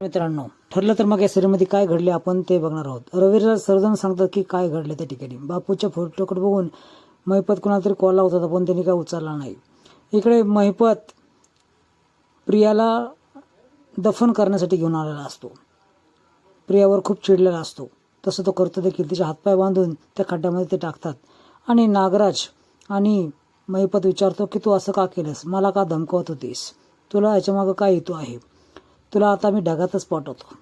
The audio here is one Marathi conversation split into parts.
मित्रांनो, ठरलं तर मग या सिरीजमध्ये काय घडले आपण ते बघणार आहोत. रविराज सर्वजण सांगतात की काय घडले त्या ठिकाणी. बापूच्या फोटोकडे बघून महिपत कुणाला तरी कॉल लावत होता, पण त्यांनी काय उचलला नाही. इकडे महिपत प्रियाला दफन करण्यासाठी घेऊन आलेला असतो. प्रियावर खूप चिडलेला असतो. तसं तो करतो देखील. तिचे हातपाय बांधून त्या खड्ड्यामध्ये ते टाकतात आणि नागराज आणि महिपत विचारतो की तू असं का केलंस, मला का धमकवत होतीस, तुला याच्यामागं काय हेतू आहे, तुला आता मी ढगातच पाठवतो.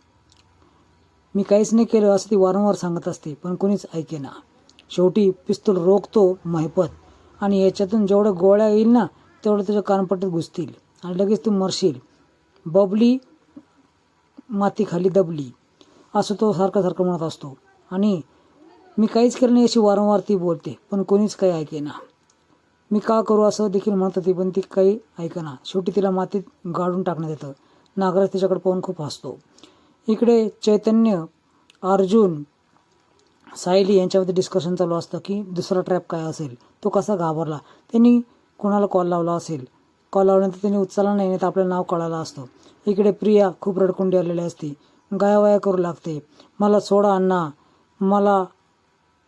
मी काहीच नाही केलं असं ती वारंवार सांगत असते, पण कोणीच ऐकेना. शेवटी पिस्तूल रोखतो महिपत आणि याच्यातून जेवढ्या गोळ्या येईल ना तेवढं तुझ्या कानपट्टीत घुसतील आणि लगेच तू मरशील. बबली माती खाली दबली असं तो सारखं म्हणत असतो आणि मी काहीच केलं नाही अशी वारंवार ती बोलते, पण कोणीच काही ऐकेना. मी का करू असं देखील म्हणत होती, पण ती काही ऐकेना. शेवटी तिला मातीत गाडून टाकण्यात येतं. नागराज तिच्याकडे पाहून खूप हसतो. इकडे चैतन्य, अर्जुन, सायली यांच्यामध्ये डिस्कशन चालू असतं की दुसरा ट्रॅप काय असेल, तो कसा घाबरला, त्यांनी कोणाला कॉल लावला असेल, कॉल लावल्यानंतर त्यांनी उचलला नाही तर आपलं नाव कळालं असतं. इकडे प्रिया खूप रडकुंडी आलेली असते, गायावाया करू लागते. मला सोडा अण्णा, मला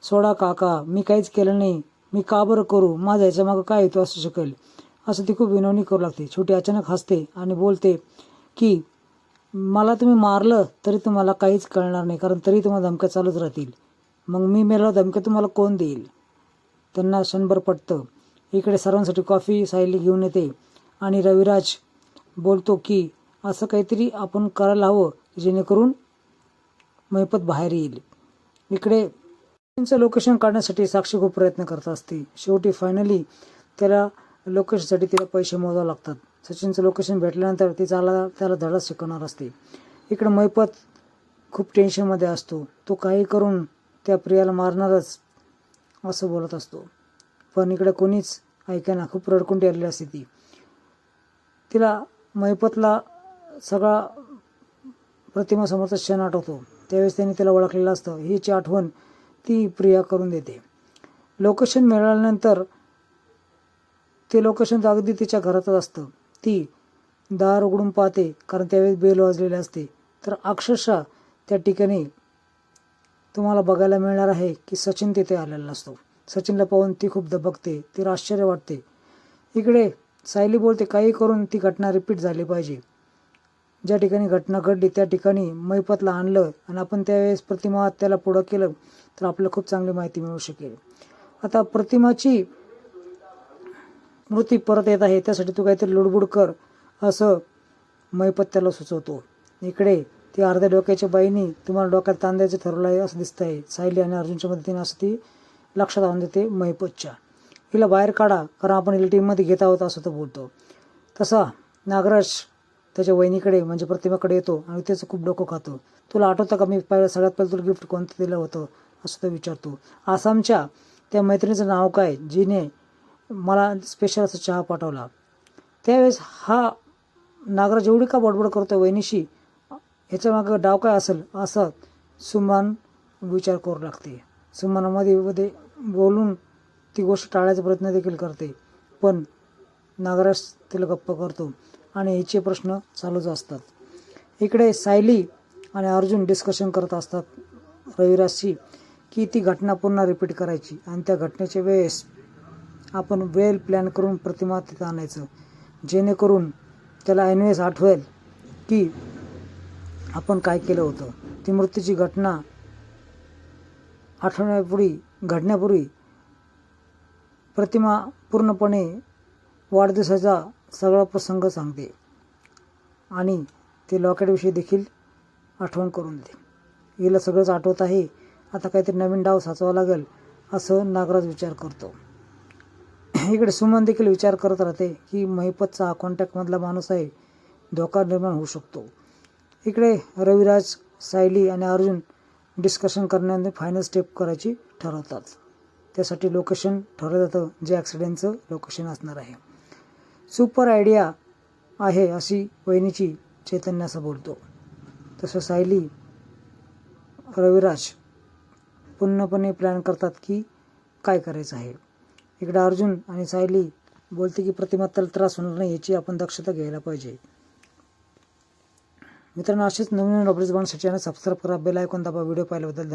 सोडा काका, मी काहीच केलं नाही, मी का बरं करू, माझ्या ह्याच्यामागं काय येतो असू शकेल, असं ती खूप विनवणी करू लागते. शेवटी अचानक हसते आणि बोलते की मला तुम्ही मारलं तरी तुम्हाला काहीच कळणार नाही, कारण तरी तुम्हाला धमक्या चालूच राहतील. मग मी मेला धमक्या तुम्हाला कोण देईल. त्यांना क्षणभर पटतं. इकडे सर्वांसाठी कॉफी सायली घेऊन येते आणि रविराज बोलतो की असं काहीतरी आपण करायला हवं जेणेकरून महिपत बाहेर येईल. इकडे लोकेशन काढण्यासाठी साक्षी खूप प्रयत्न करत असते. शेवटी फायनली त्याला लोकेशनसाठी तिला पैसे मोजावे लागतात. सचिनचं लोकेशन भेटल्यानंतर ती त्याला धडा शिकवणार असते. इकडे महिपत खूप टेन्शनमध्ये असतो. तो काही करून त्या प्रियाला मारणारच असं बोलत असतो, पण इकडे कोणीच ऐकेना. खूप रडकुंडी आलेली असते ती. तिला महिपतला सगळा प्रतिमा समोरचा क्षण आठवतो. त्यावेळेस त्यांनी तिला ओळखलेलं असतं. हिची आठवण ती प्रिया करून देते. लोकेशन मिळाल्यानंतर ते लोकेशन अगदी तिच्या घरातच असतं. ती दार उघडून पाहते, कारण त्यावेळेस बेल वाजलेले असते. तर अक्षरशः त्या ठिकाणी तुम्हाला बघायला मिळणार आहे की सचिन तिथे आलेला असतो. सचिनला पाहून ती खूप दबकते, तिला आश्चर्य वाटते. इकडे सायली बोलते काही करून ती घटना रिपीट झाली पाहिजे. ज्या ठिकाणी घटना घडली त्या ठिकाणी महिपतला आणलं आणि आपण त्यावेळेस प्रतिमा त्याला पुढं केलं तर आपल्याला खूप चांगली माहिती मिळू शकेल. आता प्रतिमाची मृत्यू परत येत आहे, त्यासाठी तू काहीतरी लुडबुड कर असं महिपत त्याला सुचवतो. इकडे ती अर्ध्या डोक्याच्या बाईनी तुम्हाला डोक्यात ताण द्यायचं ठरवलं आहे असं दिसत आहे. सायली आणि अर्जुनच्या मदतीने असं ती लक्षात आणून देते महिपतच्या. हिला बाहेर काढा, कारण आपण हिला टीममध्ये घेत आहोत असं तो बोलतो. तसा नागराज त्याच्या वहिनीकडे म्हणजे प्रतिमाकडे येतो आणि त्याचं खूप डोकं खातो. तुला आठवतं का मी सगळ्यात पहिलं तुला गिफ्ट कोणतं दिलं होतं असं तो विचारतो. आसामच्या त्या मैत्रिणीचं नाव काय जिने मला स्पेशल असं चहा पाठवला. त्यावेळेस हा नागराज एवढी का बडबड करतो वहिनीशी, ह्याच्यामागं डाव काय असेल असं सुमन विचार करू लागते. सुमनामध्ये बोलून ती गोष्ट टाळायचा प्रयत्न देखील करते, पण नागराज तिला गप्प करतो आणि हिचे प्रश्न चालूच असतात. इकडे सायली आणि अर्जुन डिस्कशन करत असतात रविराजशी की ती घटना पुन्हा रिपीट करायची आणि त्या घटनेच्या वेळेस आपण वेल प्लॅन करून प्रतिमा तिथं आणायचं, जेणेकरून त्याला ऐनवेळेस आठवेल की आपण काय केलं होतं. ती मृत्यूची घटना घडण्यापूर्वी प्रतिमा पूर्णपणे वाढदिवसाचा सगळा प्रसंग सांगते आणि ते लॉकेटविषयी देखील आठवण करून देते. हिला सगळंच आठवत आहे, आता काहीतरी नवीन डाव साचवावा लागेल असं नागराज विचार करतो. इकडे सुमन देखील विचार करत राहते की महिपतचा कॉन्टॅक्टमधला माणूस आहे, धोका निर्माण होऊ शकतो. इकडे रविराज, सायली आणि अर्जुन डिस्कशन करण्याने फायनल स्टेप करायची ठरवतात. त्यासाठी लोकेशन ठरवलं जातं जे ॲक्सिडेंटचं लोकेशन असणार आहे. सुपर आयडिया आहे अशी वहिनीची चैतन्य असं बोलतो. तसं सायली, रविराज पूर्णपणे प्लॅन करतात की काय करायचं आहे. इकडे अर्जुन आणि सायली बोलते की प्रतिमा त्याला त्रास होणार नाही याची आपण दक्षता घ्यायला पाहिजे. मित्रांनो, असेच नवीन अपडेट्स बघण्यासाठी चॅनल सबस्क्राईब करा, बेल आयकॉन दाबा. व्हिडिओ पाहिल्याबद्दल धन्यवाद.